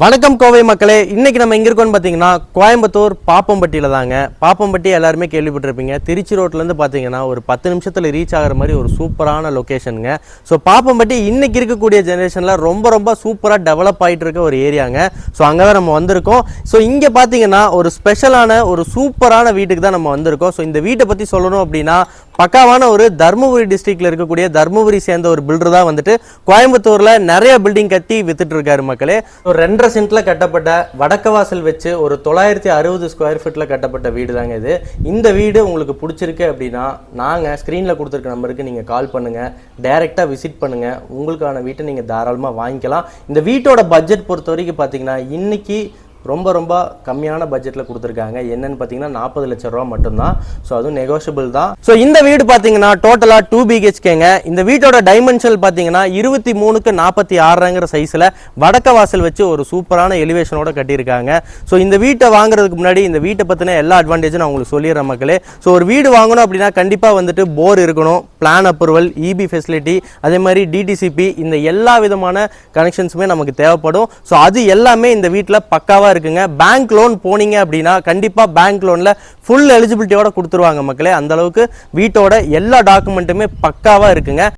வணக்கம் கோவை மக்களே. இன்னைக்கு நம்ம எங்க இருக்கோம்னு பாத்தீங்கன்னா கோயம்புத்தூர் பாப்பம்பட்டியில தாங்க. பாப்பம்பட்டி எல்லாருமே கேள்விப்பட்டிருப்பீங்க. திருச்சி ரோட்ல இருந்து பாத்தீங்கன்னா ஒரு 10 நிமிஷத்துல ரீச் ஆகிற மாதிரி ஒரு சூப்பரான லொகேஷனுங்க. ஸோ பாப்பம்பட்டி இன்னைக்கு இருக்கக்கூடிய ஜெனரேஷன்ல ரொம்ப சூப்பரா டெவலப் ஆயிட்டு இருக்க ஒரு ஏரியாங்க. ஸோ அங்கதான் நம்ம வந்திருக்கோம். ஸோ இங்க பாத்தீங்கன்னா ஒரு ஸ்பெஷலான ஒரு சூப்பரான வீட்டுக்கு தான் நம்ம வந்திருக்கோம். ஸோ இந்த வீட்டை பத்தி சொல்லணும் அப்படின்னா பக்காவான ஒரு தருமபுரி டிஸ்ட்ரிக்ட்ல இருக்கக்கூடிய தருமபுரி சேர்ந்த ஒரு பில்டர் தான் வந்துட்டு கோயம்புத்தூர்ல நிறைய பில்டிங் கட்டி வித்துட்டு இருக்காரு மக்களே. 2.5 சென்ட்ல கட்டப்பட்ட வடக்கு வாசல் வச்சு ஒரு 960 ஸ்கொயர் ஃபீட்ல கட்டப்பட்ட வீடு தாங்க இது. இந்த வீடு உங்களுக்கு பிடிச்சிருக்கு அப்படின்னா நாங்க ஸ்கிரீன்ல கொடுத்துருக்க நம்பருக்கு நீங்க கால் பண்ணுங்க, டைரக்டா விசிட் பண்ணுங்க, உங்களுக்கான வீட்டை நீங்க தாராளமா வாங்கிக்கலாம். இந்த வீட்டோட பட்ஜெட் பொறுத்த வரைக்கும் பாத்தீங்கன்னா இன்னைக்கு ரொம்ப கம்மியான பட்ஜெட்ல கொடுத்துருக்காங்க. என்னன்னு பாத்தீங்கன்னா 40 லட்சம் ரூபா மட்டும்தான். ஸோ அதுவும் நெகோஷியபிள் தான். ஸோ இந்த வீடு பாத்தீங்கன்னா டோட்டலா 2 BHKங்க. இந்த வீட்டோட டைமென்ஷன் பாத்தீங்கன்னா 23x46 சைஸ்ல வடக்க வாசல் வச்சு ஒரு சூப்பரான எலிவேஷனோட கட்டியிருக்காங்க. ஸோ இந்த வீட்டை வாங்குறதுக்கு முன்னாடி இந்த வீட்டை பத்தின எல்லா அட்வான்டேஜும் நான் உங்களுக்கு சொல்லிடுறேன் மக்களே. ஸோ ஒரு வீடு வாங்கணும் அப்படின்னா கண்டிப்பா வந்துட்டு போர் இருக்கணும், பிளான் அப்ரூவல், EB ஃபெசிலிட்டி, அதே மாதிரி DTCP, இந்த எல்லா விதமான கனெக்ஷன்ஸுமே நமக்கு தேவைப்படும். ஸோ அது எல்லாமே இந்த வீட்டில் பக்காவா இருக்குங்க. பேங்க் லோன் போனீங்க அப்படின்னா கண்டிப்பா பேங்க் லோன்ல ஃபுல் எலிஜிபிலிட்டியோட கொடுத்துருவாங்க மக்களே. அந்த அளவுக்கு வீட்டோட எல்லா டாக்குமெண்ட்டுமே பக்காவா இருக்குங்க.